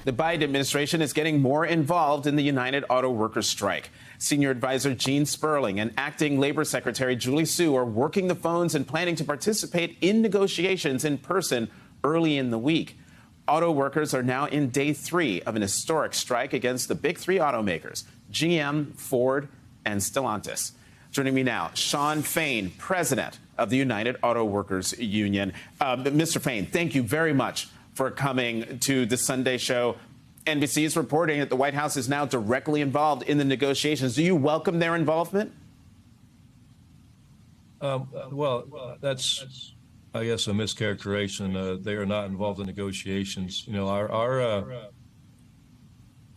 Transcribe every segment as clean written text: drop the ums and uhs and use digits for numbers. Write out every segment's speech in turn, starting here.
The Biden administration is getting more involved in the United Auto Workers strike. Senior advisor Gene Sperling and acting labor secretary Julie Su are working the phones and planning to participate in negotiations in person early in the week. Auto workers are now in day 3 of an historic strike against the big 3 automakers, GM, Ford, and Stellantis. Joining me now, Shawn Fain, president of the United Auto Workers Union. Mr. Fain, thank you very much for coming to the Sunday show. NBC is reporting that the White House is now directly involved in the negotiations. Do you welcome their involvement? Well, that's, I guess, a mischaracterization. They are not involved in negotiations. You know,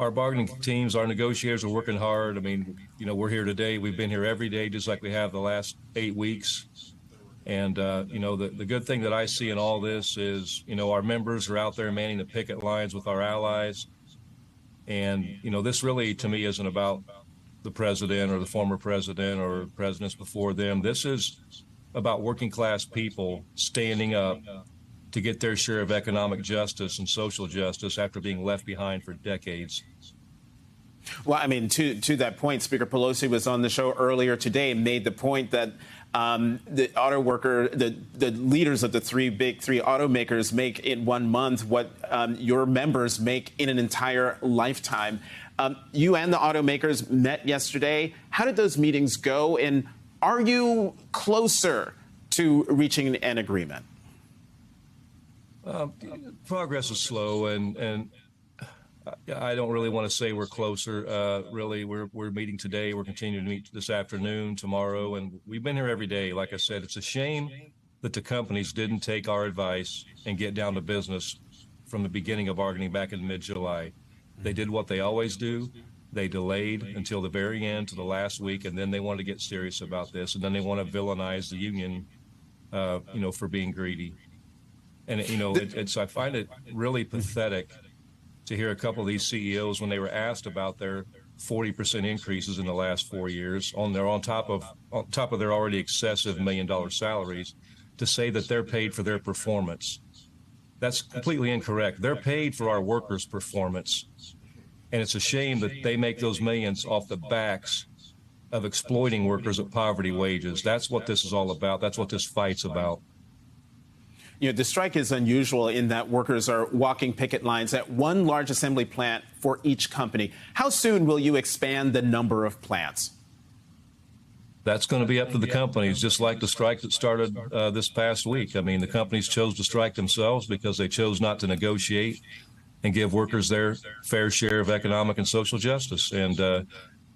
our bargaining teams, our negotiators are working hard. I mean, you know, we're here today. We've been here every day, just like we have the last 8 weeks. And, you know, the good thing that I see in all this is, you know, our members are out there manning the picket lines with our allies. And, you know, this really, to me, isn't about the president or the former president or presidents before them. This is about working class people standing up to get their share of economic justice and social justice after being left behind for decades. Well, I mean, to that point, Speaker Pelosi was on the show earlier today and made the point that the auto worker, the leaders of the big three automakers make in 1 month what your members make in an entire lifetime. You and the automakers met yesterday. How did those meetings go? And are you closer to reaching an agreement? Progress is slow, and I don't really want to say we're closer. Really, we're meeting today. We're continuing to meet this afternoon, tomorrow, and we've been here every day. Like I said, it's a shame that the companies didn't take our advice and get down to business from the beginning of bargaining back in mid-July. They did what they always do. They delayed until the very end, to the last week, and then they wanted to get serious about this, and then they want to villainize the union, you know, for being greedy. And, you know, I find it really pathetic to hear a couple of these CEOs, when they were asked about their 40% increases in the last 4 years, on top of their already excessive $1 million salaries, to say that they're paid for their performance. That's completely incorrect. They're paid for our workers' performance. And it's a shame that they make those millions off the backs of exploiting workers at poverty wages. That's what this is all about. That's what this fight's about. You know, the strike is unusual in that workers are walking picket lines at one large assembly plant for each company. How soon will you expand the number of plants? That's going to be up to the companies, just like the strike that started this past week. I mean, the companies chose to strike themselves because they chose not to negotiate and give workers their fair share of economic and social justice. And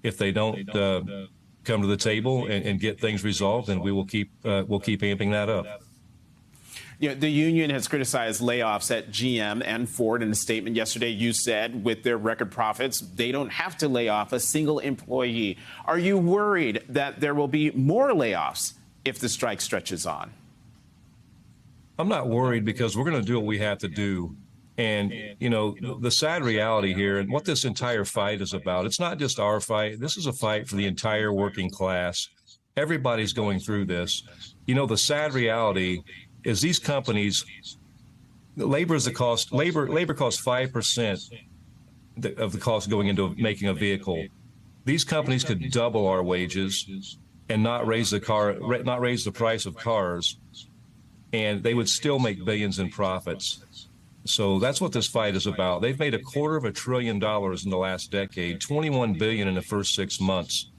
if they don't come to the table and get things resolved, then we'll keep amping that up. You know, the union has criticized layoffs at GM and Ford. In a statement yesterday, you said with their record profits, they don't have to lay off a single employee. Are you worried that there will be more layoffs if the strike stretches on? I'm not worried, because we're going to do what we have to do. And, you know, the sad reality here, and what this entire fight is about, it's not just our fight. This is a fight for the entire working class. Everybody's going through this. You know, the sad reality is these companies, labor costs 5% of the cost going into making a vehicle. These companies could double our wages and not raise the price of cars, and they would still make billions in profits. So that's what this fight is about. They've made $250 billion in the last decade, $21 billion in the first 6 months.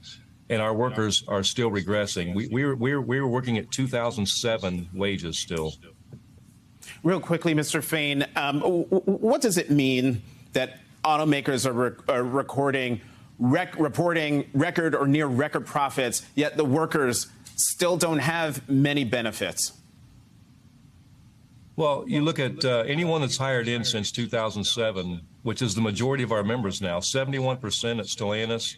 And our workers are still regressing. We were working at 2007 wages still. Real quickly, Mr. Fain, what does it mean that automakers are reporting record or near record profits, yet the workers still don't have many benefits? Well, you look at anyone that's hired in since 2007, which is the majority of our members now, 71% at Stellantis,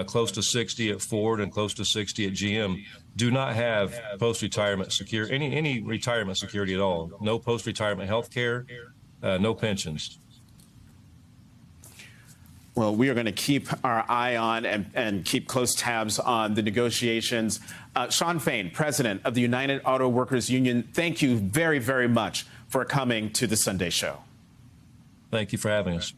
close to 60 at Ford, and close to 60 at GM, do not have post-retirement security, any retirement security at all. No post-retirement health care, no pensions. Well, we are going to keep our eye on and keep close tabs on the negotiations. Shawn Fain, president of the United Auto Workers Union, thank you very, very much for coming to the Sunday show. Thank you for having us.